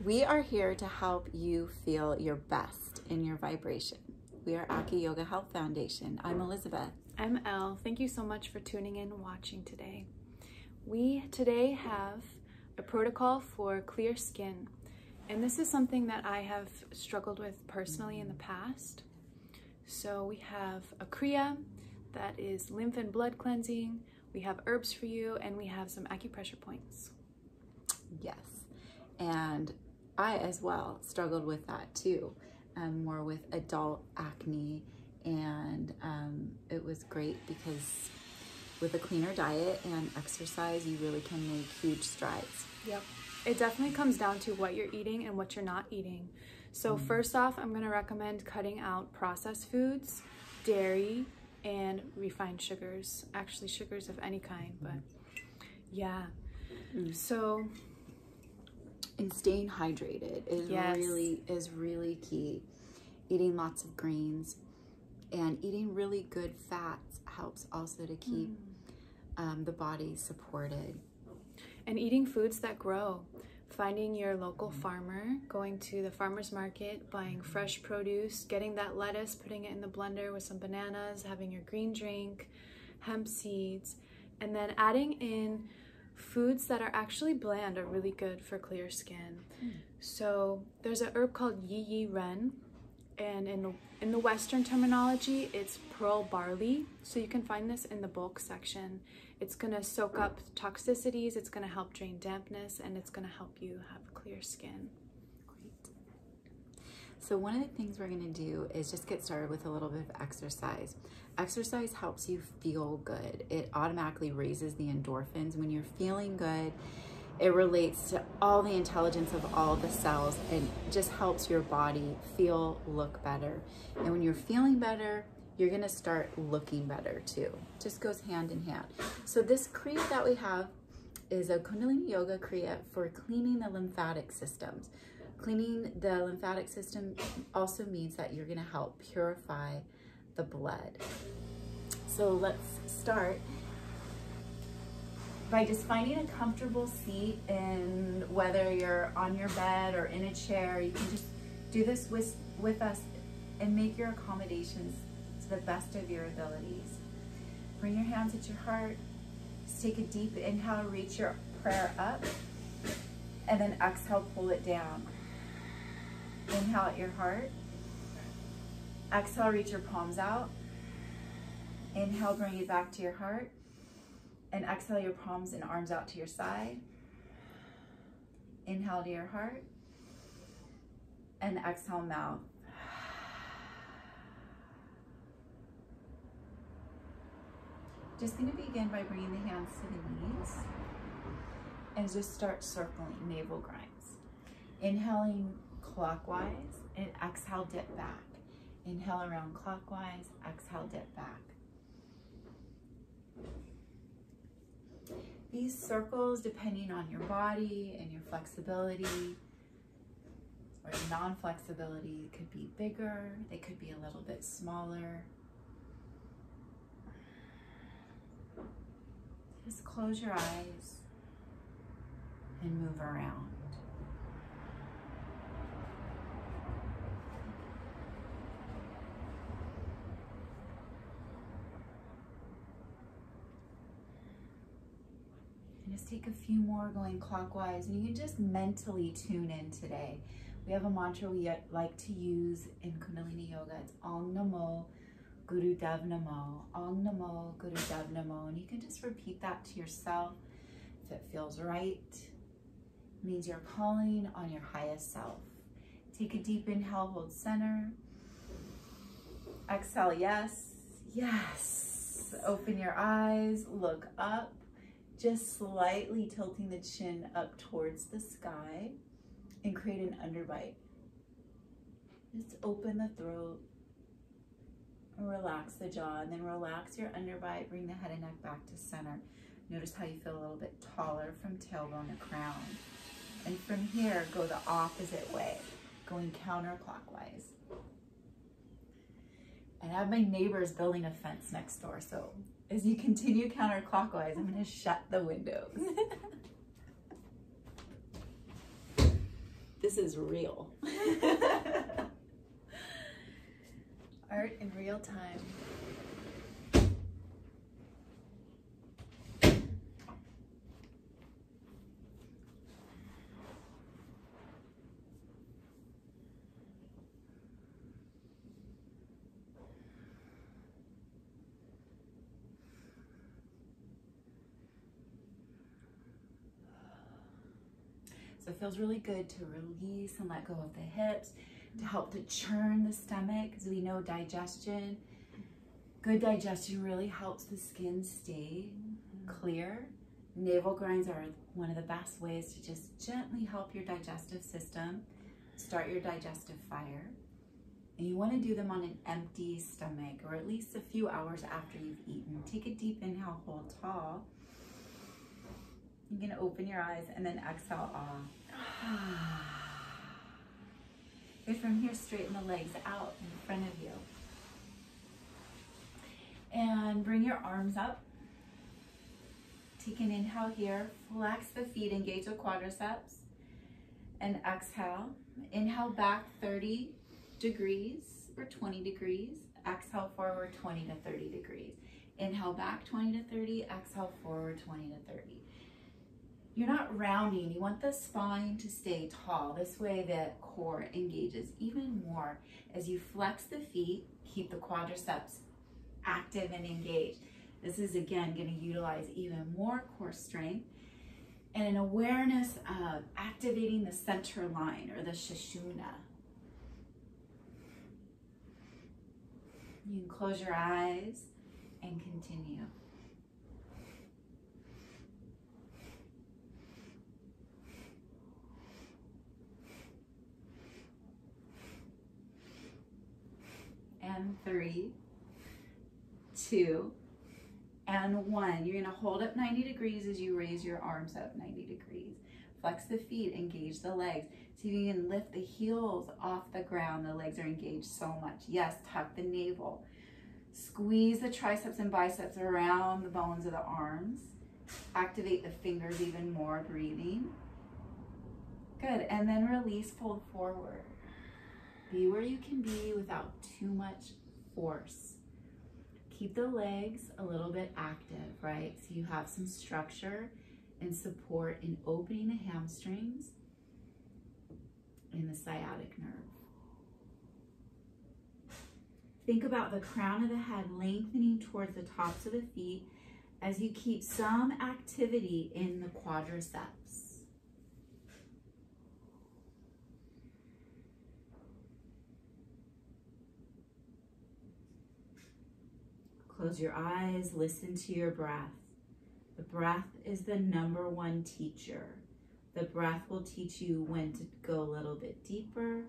We are here to help you feel your best in your vibration. We are AcuYoga Health Foundation. I'm Elizabeth. I'm Elle. Thank you so much for tuning in and watching today. We today have a protocol for clear skin. And this is something that I have struggled with personally in the past. So we have a Kriya that is lymph and blood cleansing. We have herbs for you, and we have some acupressure points. Yes, and I as well struggled with that too, more with adult acne, and it was great because with a cleaner diet and exercise, you really can make huge strides. Yep. It definitely comes down to what you're eating and what you're not eating. So first off, I'm going to recommend cutting out processed foods, dairy, and refined sugars. Actually, sugars of any kind, but yeah. So, and staying hydrated is really key. Eating lots of greens and eating really good fats helps also to keep the body supported. And eating foods that grow. Finding your local farmer, going to the farmer's market, buying fresh produce, getting that lettuce, putting it in the blender with some bananas, having your green drink, hemp seeds, and then adding in foods that are actually bland are really good for clear skin. So there's a herb called yi ren, and in the Western terminology, it's pearl barley. So you can find this in the bulk section. It's gonna soak up toxicities, it's gonna help drain dampness, and it's gonna help you have clear skin. Great. So one of the things we're gonna do is just get started with a little bit of exercise. Exercise helps you feel good. It automatically raises the endorphins. When you're feeling good, it relates to all the intelligence of all the cells and just helps your body feel, look better. And when you're feeling better, you're gonna start looking better too. Just goes hand in hand. So this Kriya that we have is a Kundalini Yoga Kriya for cleaning the lymphatic systems. Cleaning the lymphatic system also means that you're gonna help purify the blood. So let's start by just finding a comfortable seat, and whether you're on your bed or in a chair, you can just do this with us and make your accommodations to the best of your abilities. Bring your hands at your heart. Just take a deep inhale, reach your prayer up, and then exhale, pull it down. Inhale at your heart. Exhale, reach your palms out. Inhale, bring it back to your heart. And exhale your palms and arms out to your side. Inhale to your heart. And exhale, mouth. Just going to begin by bringing the hands to the knees. And just start circling, navel grinds. Inhaling clockwise and exhale, dip back. Inhale around clockwise, exhale, dip back. These circles, depending on your body and your flexibility or non-flexibility, could be bigger, they could be a little bit smaller. Just close your eyes and move around. Just take a few more going clockwise, and you can just mentally tune in today. We have a mantra we like to use in Kundalini Yoga. It's Om Namo Guru Dev Namo. Om Namo Guru Dev Namo. And you can just repeat that to yourself if it feels right. It means you're calling on your highest self. Take a deep inhale, hold center. Exhale, yes, yes. Open your eyes, look up. Just slightly tilting the chin up towards the sky and create an underbite. Just open the throat and relax the jaw, and then relax your underbite. Bring the head and neck back to center. Notice how you feel a little bit taller from tailbone to crown. And from here, go the opposite way, going counterclockwise. I have my neighbors building a fence next door, so as you continue counterclockwise, I'm going to shut the windows. This is real. Art in real time. So it feels really good to release and let go of the hips, to help to churn the stomach, because we know digestion, good digestion really helps the skin stay clear. Navel grinds are one of the best ways to just gently help your digestive system, start your digestive fire. And you want to do them on an empty stomach, or at least a few hours after you've eaten. Take a deep inhale, hold tall. You can open your eyes and then exhale off. And from here, straighten the legs out in front of you. And bring your arms up. Take an inhale here. Flex the feet, engage the quadriceps. And exhale. Inhale back 30 degrees or 20 degrees. Exhale forward 20 to 30 degrees. Inhale back 20 to 30. Exhale forward 20 to 30. You're not rounding. You want the spine to stay tall. This way the core engages even more. As you flex the feet, keep the quadriceps active and engaged. This is, again, going to utilize even more core strength and an awareness of activating the center line, or the Sushumna. You can close your eyes and continue. And 3, 2, and 1. You're going to hold up 90 degrees as you raise your arms up 90 degrees. Flex the feet, engage the legs. See if you can lift the heels off the ground. The legs are engaged so much. Yes, tuck the navel. Squeeze the triceps and biceps around the bones of the arms. Activate the fingers even more, breathing. Good, and then release, fold forward. Be where you can be without too much force. Keep the legs a little bit active, right? So you have some structure and support in opening the hamstrings and the sciatic nerve. Think about the crown of the head lengthening towards the tops of the feet as you keep some activity in the quadriceps. Close your eyes, listen to your breath. The breath is the #1 teacher. The breath will teach you when to go a little bit deeper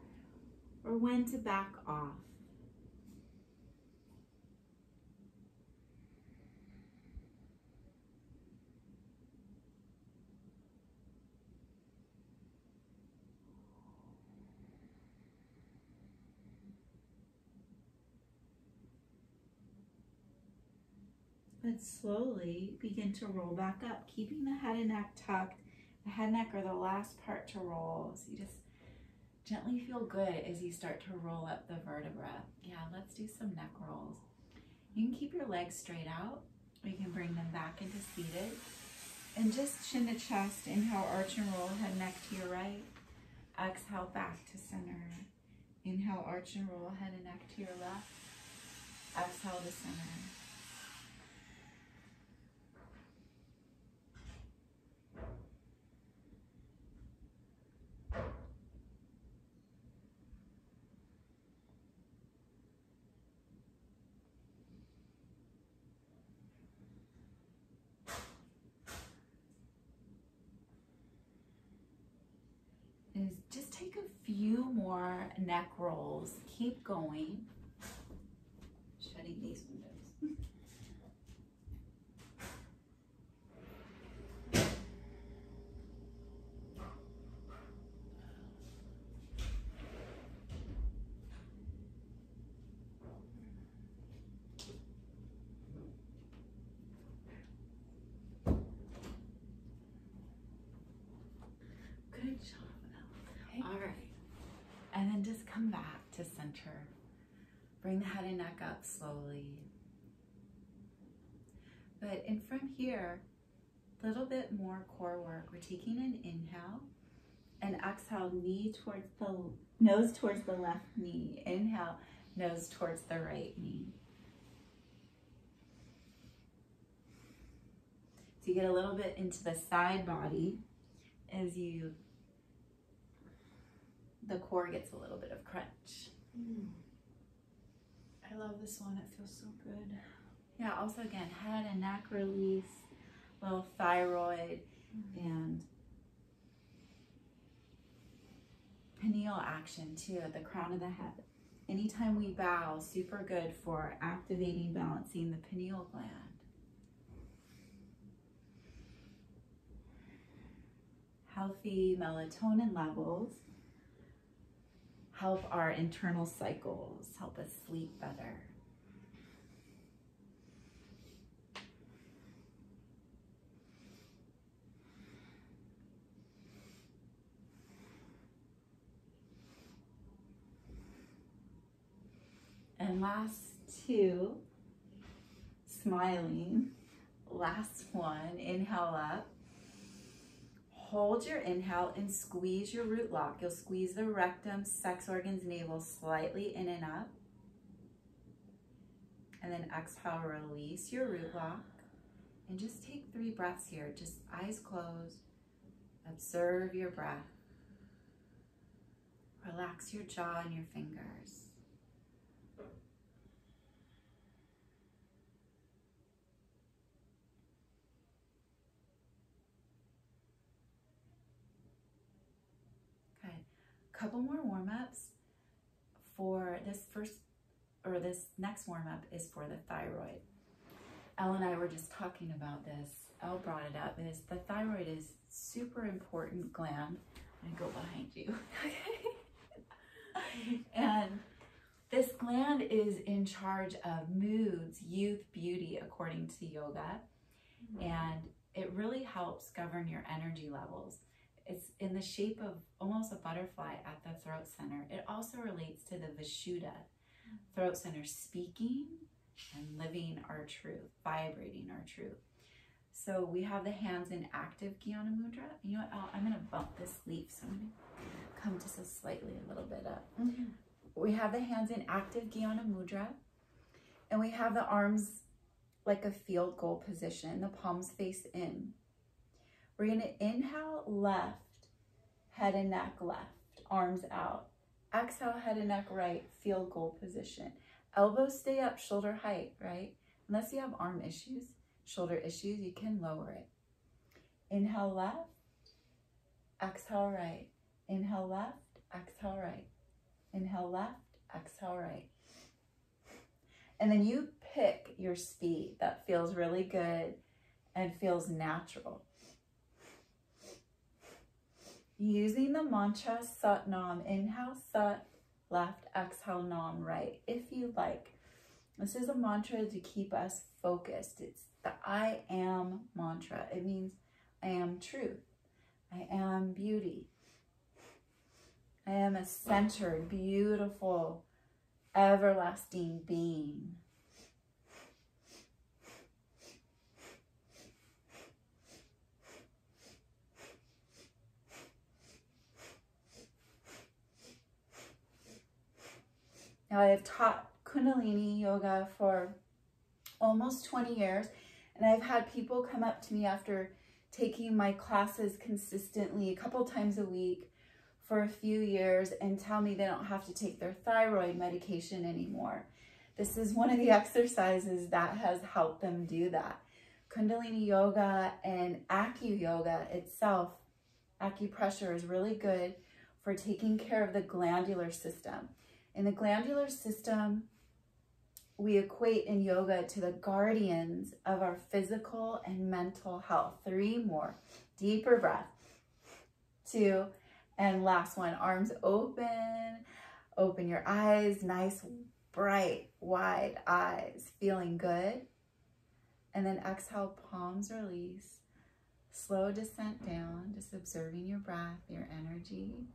or when to back off. But slowly begin to roll back up, keeping the head and neck tucked. The head and neck are the last part to roll. So you just gently feel good as you start to roll up the vertebra. Yeah, let's do some neck rolls. You can keep your legs straight out, or you can bring them back into seated. And just chin to chest. Inhale, arch and roll, head and neck to your right. Exhale, back to center. Inhale, arch and roll, head and neck to your left. Exhale to center. Is just take a few more neck rolls. Keep going. Shutting these windows. Good job. All right. come back to center. Bring the head and neck up slowly. But in from here, a little bit more core work. We're taking an inhale and exhale, nose towards the left knee. Inhale, nose towards the right knee. So you get a little bit into the side body as the core gets a little bit of crunch. I love this one, it feels so good. Yeah, also again, head and neck release, little thyroid and pineal action too at the crown of the head. Anytime we bow, super good for activating, balancing the pineal gland. Healthy melatonin levels help our internal cycles, help us sleep better. And last two, smiling. Last one, inhale up. Hold your inhale and squeeze your root lock. You'll squeeze the rectum, sex organs, navel slightly in and up. And then exhale, release your root lock. And just take 3 breaths here. Just eyes closed. Observe your breath. Relax your jaw and your fingers. Couple more warm-ups for this next warm-up is for the thyroid. Elle and I were just talking about this. Elle brought it up. The thyroid is super important gland. I'm gonna go behind you. Okay. And this gland is in charge of moods, youth, beauty, according to yoga. And it really helps govern your energy levels. It's in the shape of almost a butterfly at the throat center. It also relates to the Vishuddha, throat center, speaking and living our truth, vibrating our truth. So we have the hands in active Jnana Mudra. You know what, I'm gonna bump this leaf, so I'm gonna come just a little bit up. We have the hands in active Jnana Mudra, and we have the arms like a field goal position, the palms face in. We're going to inhale left, head and neck left, arms out. Exhale, head and neck right, field goal position. Elbows stay up, shoulder height, right? Unless you have arm issues, shoulder issues, you can lower it. Inhale left, exhale right. Inhale left, exhale right. Inhale left, exhale right. And then you pick your speed that feels really good and feels natural. Using the mantra Sat Nam, inhale Sat, left, exhale Nam, right, if you like. This is a mantra to keep us focused. It's the I am mantra. It means I am truth. I am beauty. I am a centered, beautiful, everlasting being. Now, I have taught Kundalini Yoga for almost 20 years, and I've had people come up to me after taking my classes consistently a couple times a week for a few years and tell me they don't have to take their thyroid medication anymore. This is one of the exercises that has helped them do that. Kundalini Yoga and AcuYoga itself, acupressure, is really good for taking care of the glandular system. In the glandular system, we equate in yoga to the guardians of our physical and mental health. 3 more. Deeper breath. 2. And last one. Arms open. Open your eyes. Nice, bright, wide eyes. Feeling good. And then exhale, palms release. Slow descent down. Just observing your breath, your energy.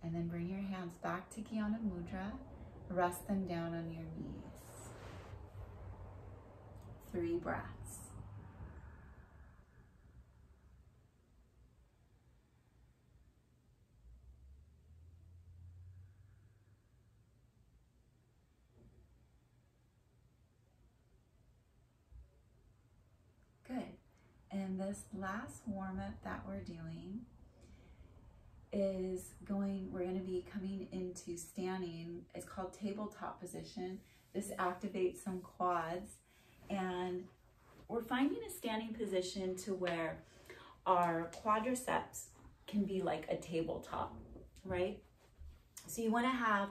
And then bring your hands back to Jnana Mudra. Rest them down on your knees. 3 breaths. Good. And this last warm-up that we're doing is we're going to be coming into standing. It's called tabletop position. This activates some quads, and we're finding a standing position to where our quadriceps can be like a tabletop, right? So you want to have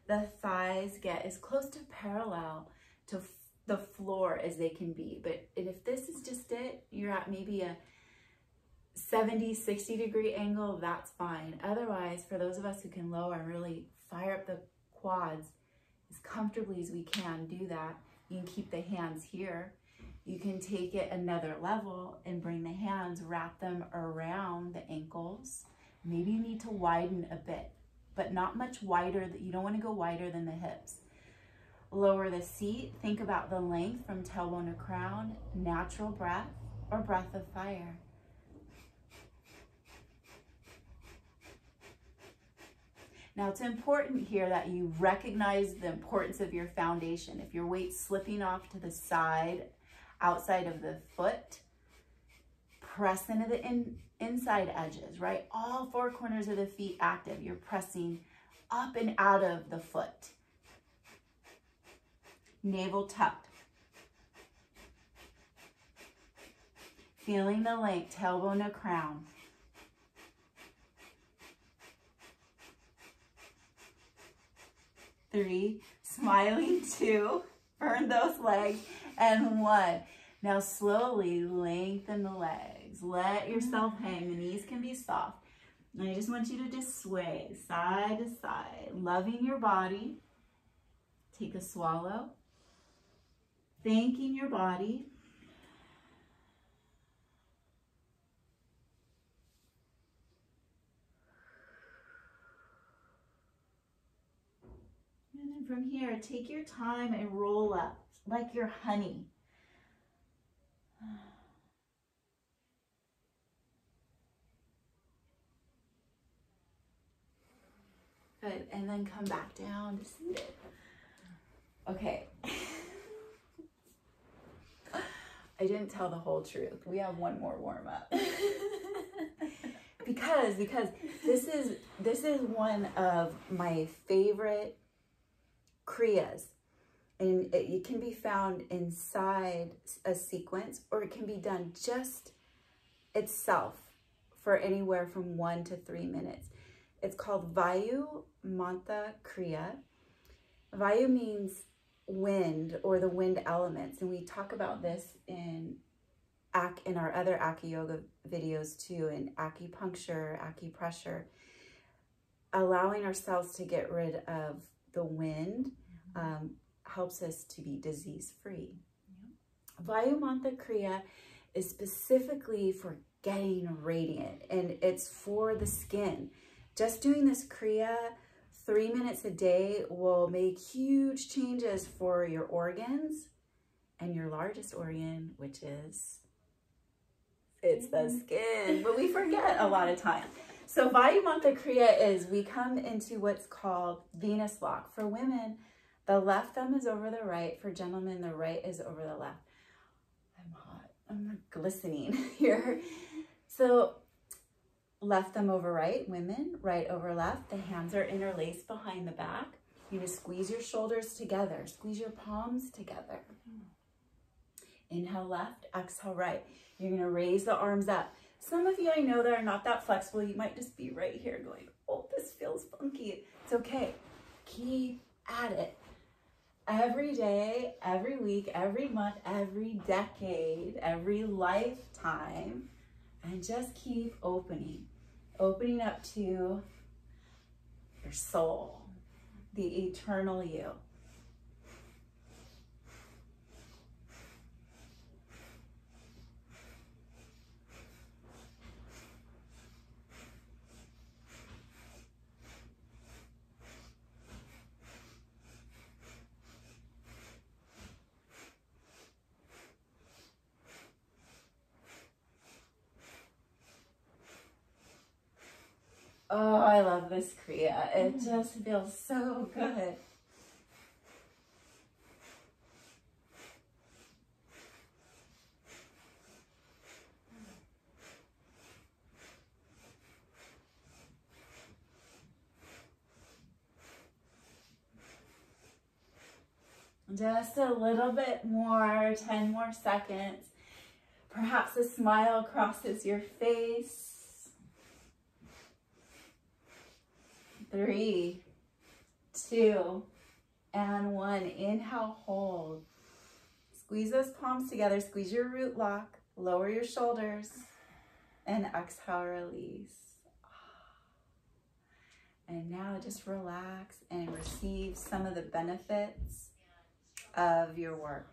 the thighs get as close to parallel to the floor as they can be. And if this is just it, you're at maybe a 70-60 degree angle, that's fine. Otherwise, for those of us who can lower and really fire up the quads as comfortably as we can, do that. You can keep the hands here. You can take it another level and bring the hands, wrap them around the ankles. Maybe you need to widen a bit, but not much wider. You don't want to go wider than the hips. Lower the seat. Think about the length from tailbone to crown. Natural breath or breath of fire. Now, it's important here that you recognize the importance of your foundation. If your weight's slipping off to the side, outside of the foot, press into the inside edges, right? All 4 corners of the feet active. You're pressing up and out of the foot. Navel tucked. Feeling the length, tailbone to crown. Three, smiling. 2, burn those legs, and 1. Now slowly lengthen the legs. Let yourself hang. The knees can be soft. And I just want you to just sway side to side, loving your body. Take a swallow. Thanking your body. And then from here, take your time and roll up like you're honey. Good, and then come back down to seated. Okay. I didn't tell the whole truth. We have one more warm up. because this is one of my favorite kriyas, and it can be found inside a sequence, or it can be done just itself for anywhere from 1 to 3 minutes. It's called Vayu Mantha Kriya. Vayu means wind, or the wind elements, and we talk about this in our other AcuYoga videos too, in acupuncture, acupressure. Allowing ourselves to get rid of the wind helps us to be disease-free. Vayu Mantha Kriya is specifically for getting radiant, and it's for the skin. Just doing this Kriya 3 minutes a day will make huge changes for your organs and your largest organ, which is, it's the skin, but we forget a lot of times. So Vayu Mantha Kriya is, we come into what's called Venus lock. For women, the left thumb is over the right. For gentlemen, the right is over the left. I'm hot. I'm glistening here. So left thumb over right, women, right over left. The hands are interlaced behind the back. You just squeeze your shoulders together. Squeeze your palms together. Inhale left, exhale right. You're going to raise the arms up. Some of you I know that are not that flexible. You might just be right here going, oh, this feels funky. It's okay. Keep at it. Every day, every week, every month, every decade, every lifetime, and just keep opening up to your soul, the eternal you. Oh, I love this Kriya. It just feels so good. Just a little bit more, 10 more seconds. Perhaps a smile crosses your face. 3, 2, and 1. Inhale, hold. Squeeze those palms together. Squeeze your root lock. Lower your shoulders. And exhale, release. And now just relax and receive some of the benefits of your work.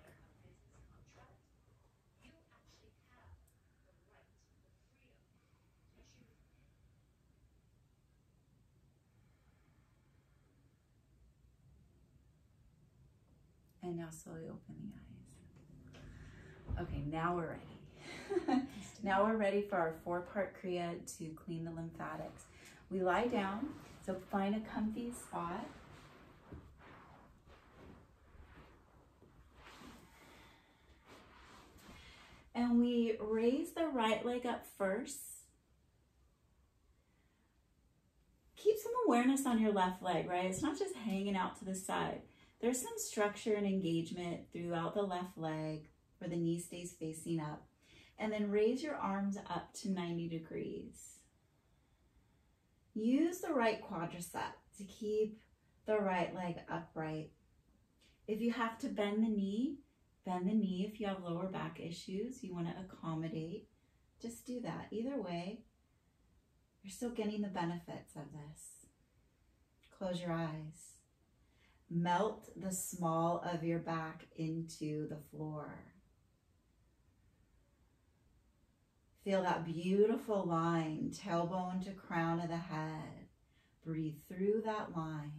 And now slowly open the eyes. Okay, now we're ready. Now we're ready for our 4-part Kriya to clean the lymphatics. We lie down, so find a comfy spot. And we raise the right leg up first. Keep some awareness on your left leg, right? It's not just hanging out to the side. There's some structure and engagement throughout the left leg where the knee stays facing up. And then raise your arms up to 90 degrees. Use the right quadricep to keep the right leg upright. If you have to bend the knee. If you have lower back issues, you want to accommodate, just do that. Either way, you're still getting the benefits of this. Close your eyes. Melt the small of your back into the floor. Feel that beautiful line, tailbone to crown of the head. Breathe through that line.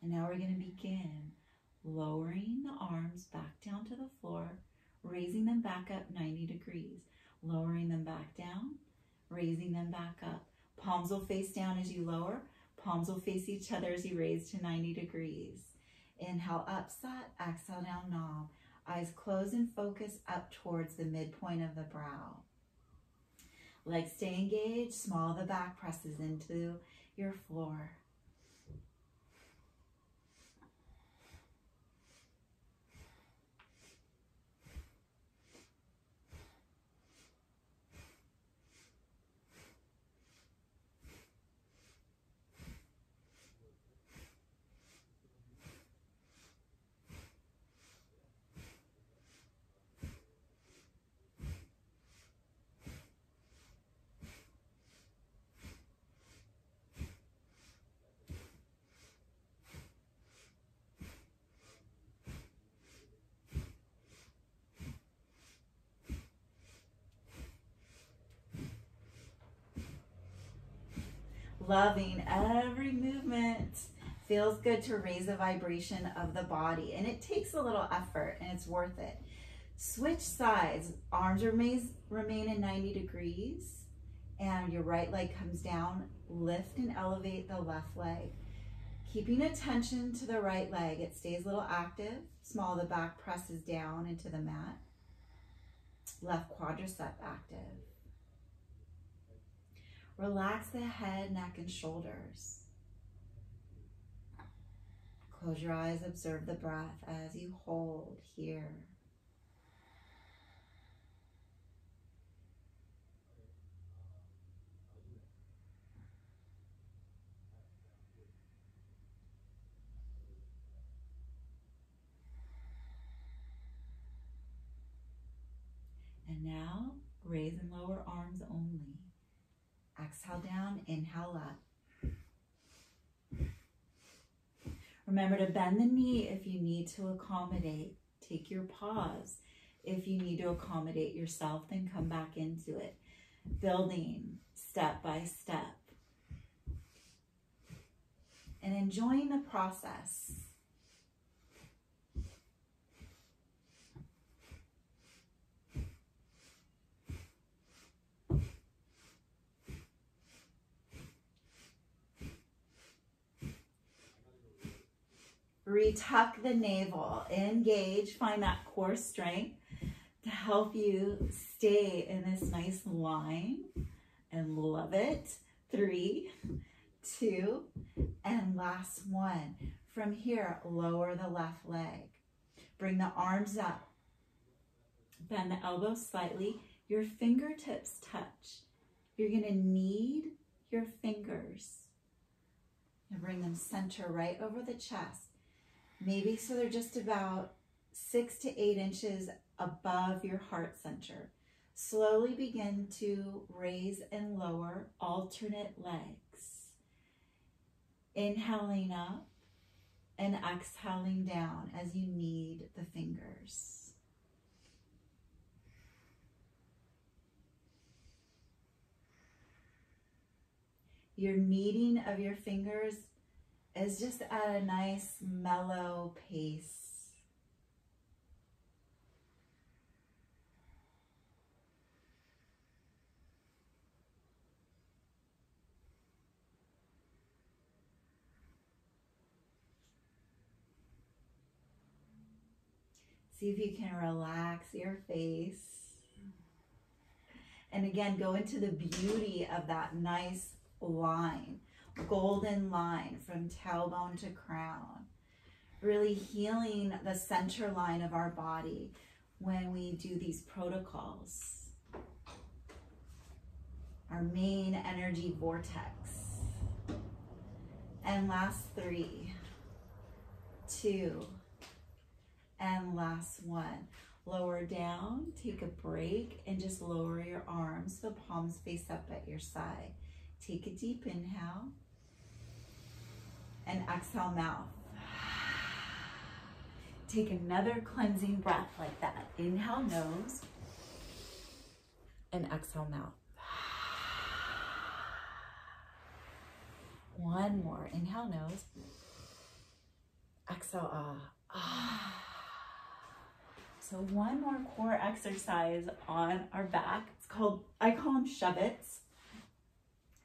And now we're going to begin lowering the arms back down to the floor, raising them back up 90 degrees, lowering them back down, raising them back up. Palms will face down as you lower. Palms will face each other as you raise to 90 degrees. Inhale, upset. Exhale, down, knob. Eyes closed and focus up towards the midpoint of the brow. Legs stay engaged. Small of the back presses into your floor. Loving every movement. Feels good to raise the vibration of the body, and it takes a little effort, and it's worth it. Switch sides. Arms remain in 90 degrees, and your right leg comes down. Lift and elevate the left leg. Keeping attention to the right leg. It stays a little active. Small of the back presses down into the mat. Left quadricep active. Relax the head, neck, and shoulders. Close your eyes, observe the breath as you hold here. And now, raise and lower arms only. Exhale down, inhale up. Remember to bend the knee if you need to accommodate. Take your pause. If you need to accommodate yourself, then come back into it. Building step by step. And enjoying the process. Retuck the navel, engage, find that core strength to help you stay in this nice line and love it. 3, 2, and last one. From here, lower the left leg. Bring the arms up. Bend the elbows slightly. Your fingertips touch. You're going to knead your fingers. And bring them center right over the chest. Maybe so they're just about 6 to 8 inches above your heart center. Slowly begin to raise and lower alternate legs. Inhaling up and exhaling down as you knead the fingers. Your kneading of your fingers is just at a nice mellow pace. See if you can relax your face. And again, go into the beauty of that nice line. Golden line from tailbone to crown, really healing the center line of our body when we do these protocols. Our main energy vortex. And last 3, 2, and last 1. Lower down, take a break, and just lower your arms so palms face up at your side. Take a deep inhale. And exhale, mouth. Take another cleansing breath like that. Inhale, nose. And exhale, mouth. One more. Inhale, nose. Exhale, ah. So one more core exercise on our back. It's called, I call them shove-its.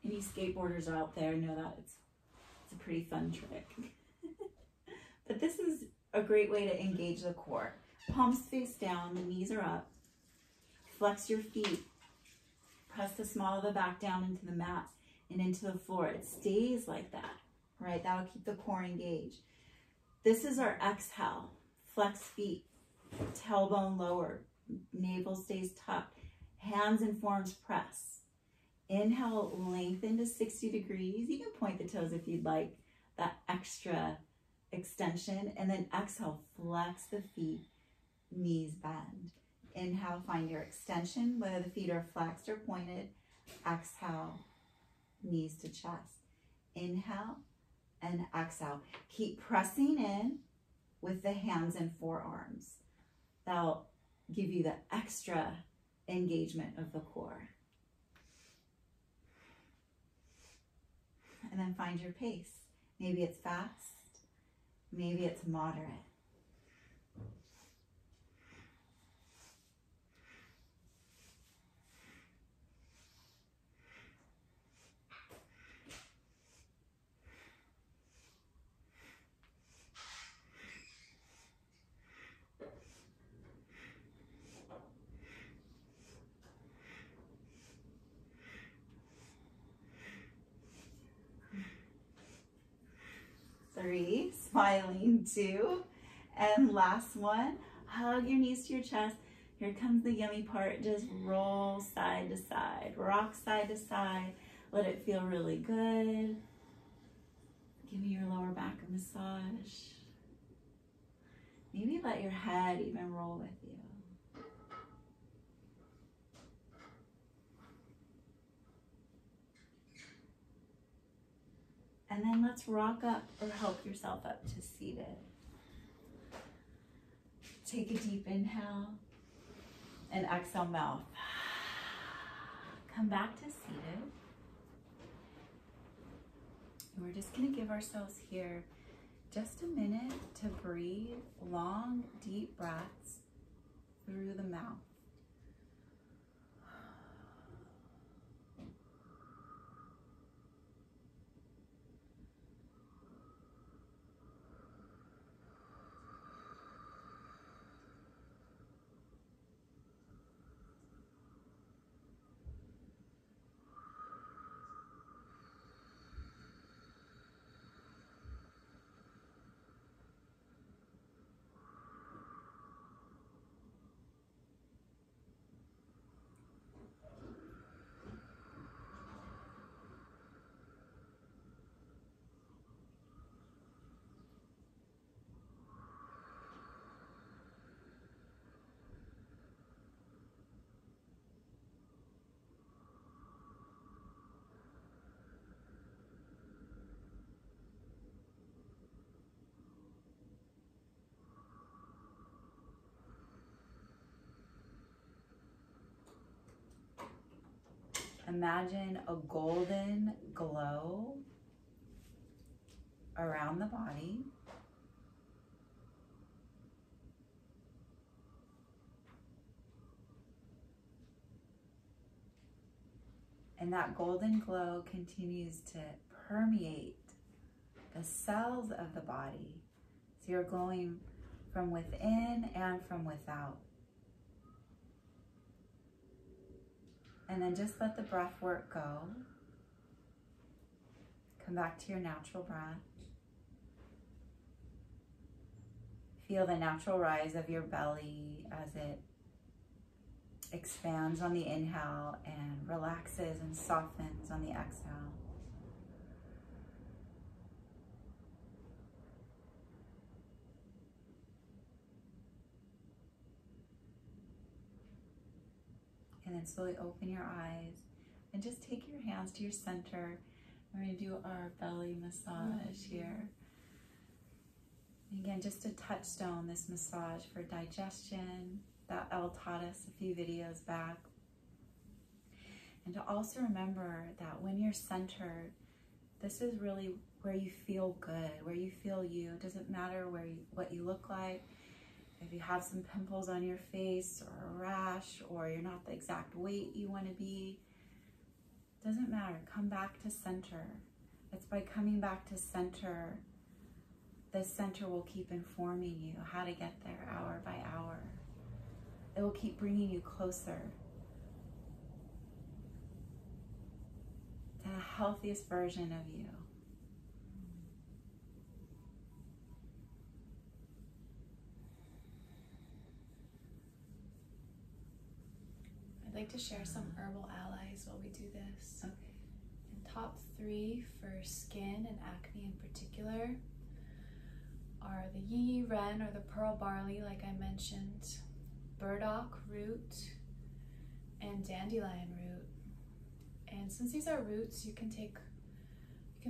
Any skateboarders out there know that it's a pretty fun trick. But this is a great way to engage the core. Palms face down, the knees are up. Flex your feet. Press the small of the back down into the mat and into the floor. It stays like that, right? That'll keep the core engaged. This is our exhale. Flex feet, tailbone lower, navel stays tucked. Hands and forearms press. Inhale, lengthen to 60 degrees. You can point the toes if you'd like that extra extension. And then exhale, flex the feet, knees bend. Inhale, find your extension, whether the feet are flexed or pointed. Exhale, knees to chest. Inhale and exhale. Keep pressing in with the hands and forearms. That'll give you the extra engagement of the core. And then find your pace. Maybe it's fast, maybe it's moderate. Three, smiling, 2, and last one. Hug your knees to your chest. Here comes the yummy part. Just roll side to side, rock side to side. Let it feel really good. Give me your lower back a massage. Maybe let your head even roll with you. And then let's rock up or help yourself up to seated. Take a deep inhale and exhale mouth. Come back to seated. And we're just going to give ourselves here just a minute to breathe long, deep breaths through the mouth. Imagine a golden glow around the body. And that golden glow continues to permeate the cells of the body. So you're glowing from within and from without. And then just let the breath work go. Come back to your natural breath. Feel the natural rise of your belly as it expands on the inhale and relaxes and softens on the exhale. And then slowly open your eyes and just take your hands to your center. We're going to do our belly massage here. And again, just a touchstone, this massage for digestion that Elle taught us a few videos back. And to also remember that when you're centered, this is really where you feel good, where you feel you. It doesn't matter what you look like. If you have some pimples on your face or a rash, or you're not the exact weight you want to be, doesn't matter. Come back to center. It's by coming back to center, this center will keep informing you how to get there hour by hour. It will keep bringing you closer to the healthiest version of you. I'd like to share some Herbal Allies while we do this. Okay. And top 3 for skin and acne in particular are the Yi Ren or the pearl barley, like I mentioned, burdock root, and dandelion root. And since these are roots, you can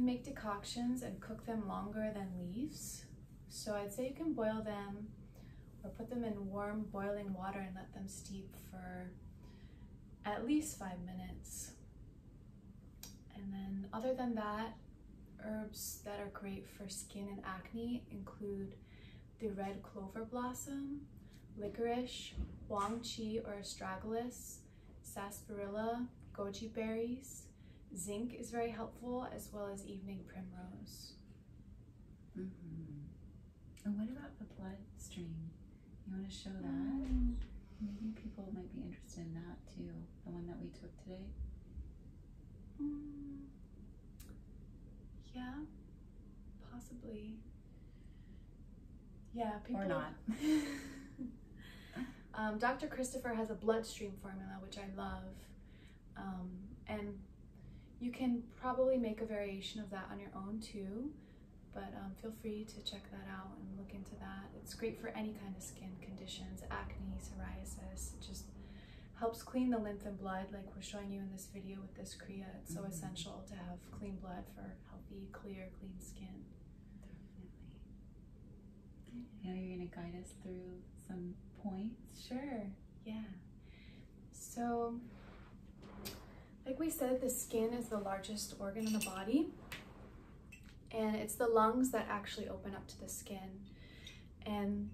make decoctions and cook them longer than leaves. So I'd say you can boil them or put them in warm boiling water and let them steep for at least 5 minutes. And then other than that, herbs that are great for skin and acne include the red clover blossom, licorice, huang chi or astragalus, sarsaparilla, goji berries. Zinc is very helpful, as well as evening primrose. And what about the bloodstream? You want to show that? Maybe people might be interested in that too, the one that we took today. Yeah, possibly. Yeah, people. Or not. Dr. Christopher has a bloodstream formula, which I love. And you can probably make a variation of that on your own too, but feel free to check that out and look into that. It's great for any kind of skin conditions, acne, psoriasis. It just helps clean the lymph and blood, like we're showing you in this video with this Kriya. It's so essential to have clean blood for healthy, clear, clean skin. Definitely. Now you're going to guide us through some points? Sure, yeah. So, like we said, the skin is the largest organ in the body, and it's the lungs that actually open up to the skin. And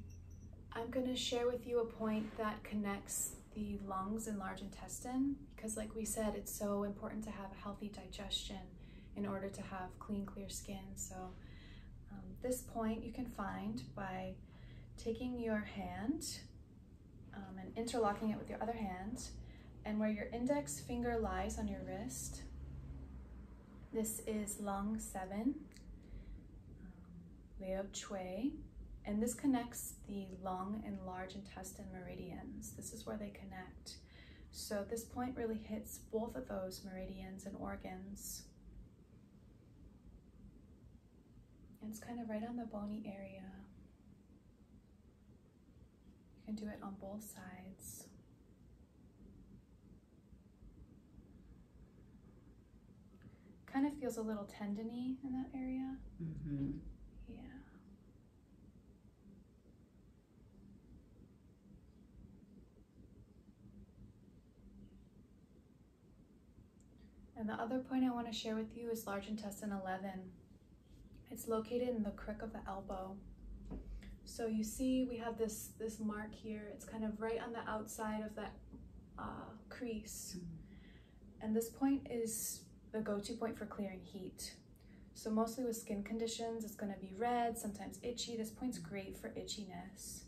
I'm going to share with you a point that connects the lungs and large intestine, because like we said, it's so important to have healthy digestion in order to have clean, clear skin. So this point you can find by taking your hand and interlocking it with your other hand, and where your index finger lies on your wrist, this is lung 7, Leo Chue, and this connects the lung and large intestine meridians. This is where they connect. So this point really hits both of those meridians and organs. And it's kind of right on the bony area. You can do it on both sides. Kind of feels a little tendony in that area. Mm-hmm. Yeah. And the other point I want to share with you is large intestine 11. It's located in the crook of the elbow. So you see we have this mark here. It's kind of right on the outside of that crease. And this point is the go-to point for clearing heat. So mostly with skin conditions, it's going to be red, sometimes itchy. This point's great for itchiness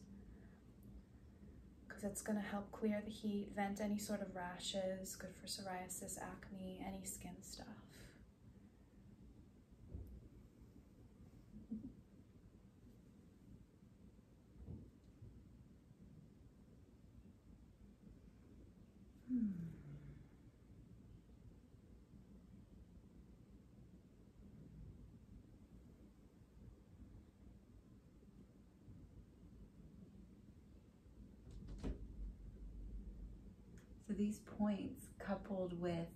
because it's going to help clear the heat, vent any sort of rashes, good for psoriasis, acne, any skin stuff. So these points, coupled with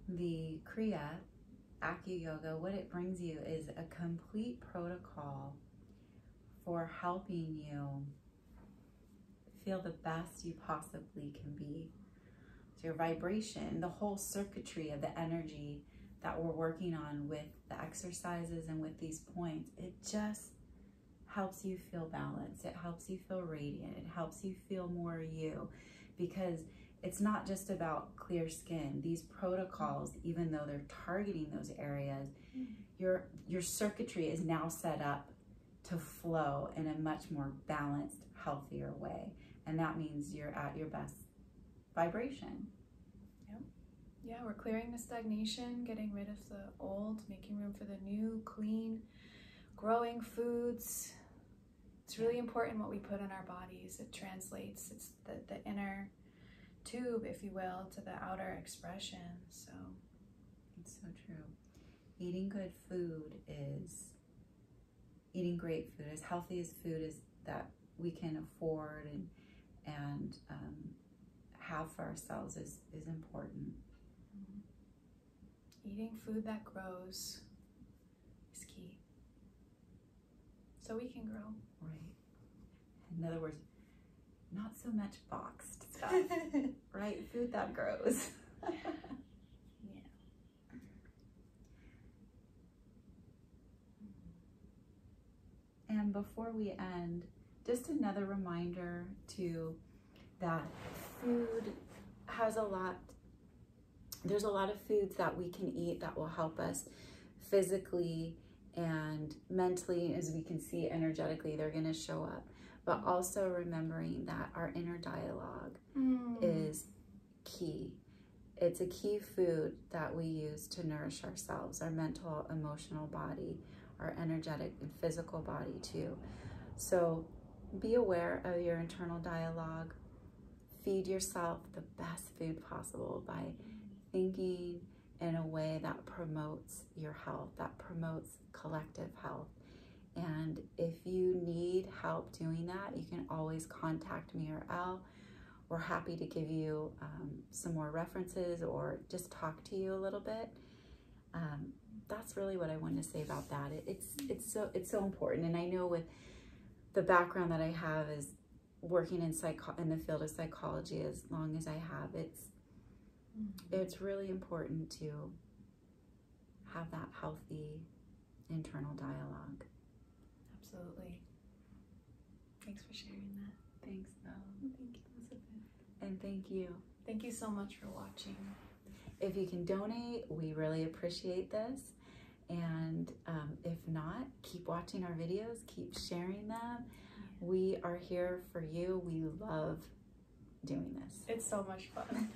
the Kriya, AcuYoga, what it brings you is a complete protocol for helping you feel the best you possibly can be. So your vibration, the whole circuitry of the energy that we're working on with the exercises and with these points, it just helps you feel balanced. It helps you feel radiant. It helps you feel more you, because it's not just about clear skin. These protocols, even though they're targeting those areas, your circuitry is now set up to flow in a much more balanced, healthier way. And that means you're at your best vibration. Yep. Yeah, we're clearing the stagnation, getting rid of the old, making room for the new, clean, growing foods. It's really important what we put in our bodies. It translates. It's the inner tube, if you will, to the outer expression. So it's so true. Eating good food is eating great food, as healthy as food is that we can afford and have for ourselves is important. Eating food that grows is key, so we can grow. Right. In other words, not so much boxed stuff, right? Food that grows. Yeah. And before we end, just another reminder too that food has there's a lot of foods that we can eat that will help us physically and mentally. As we can see, energetically, they're going to show up. But also remembering that our inner dialogue is key. It's a key food that we use to nourish ourselves, our mental, emotional body, our energetic and physical body too. So be aware of your internal dialogue. Feed yourself the best food possible by thinking in a way that promotes your health, that promotes collective health. And if you need help doing that, you can always contact me or Elle. we're happy to give you some more references or just talk to you a little bit. That's really what I wanted to say about that. It's so important. And I know with the background that I have is working in the field of psychology as long as I have, it's really important to have that healthy internal dialogue. Absolutely. Thanks for sharing that. Thanks, Belle. Thank you, Elizabeth. And thank you. Thank you so much for watching. If you can donate, we really appreciate this. And if not, keep watching our videos, keep sharing them. We are here for you. We love doing this. It's so much fun.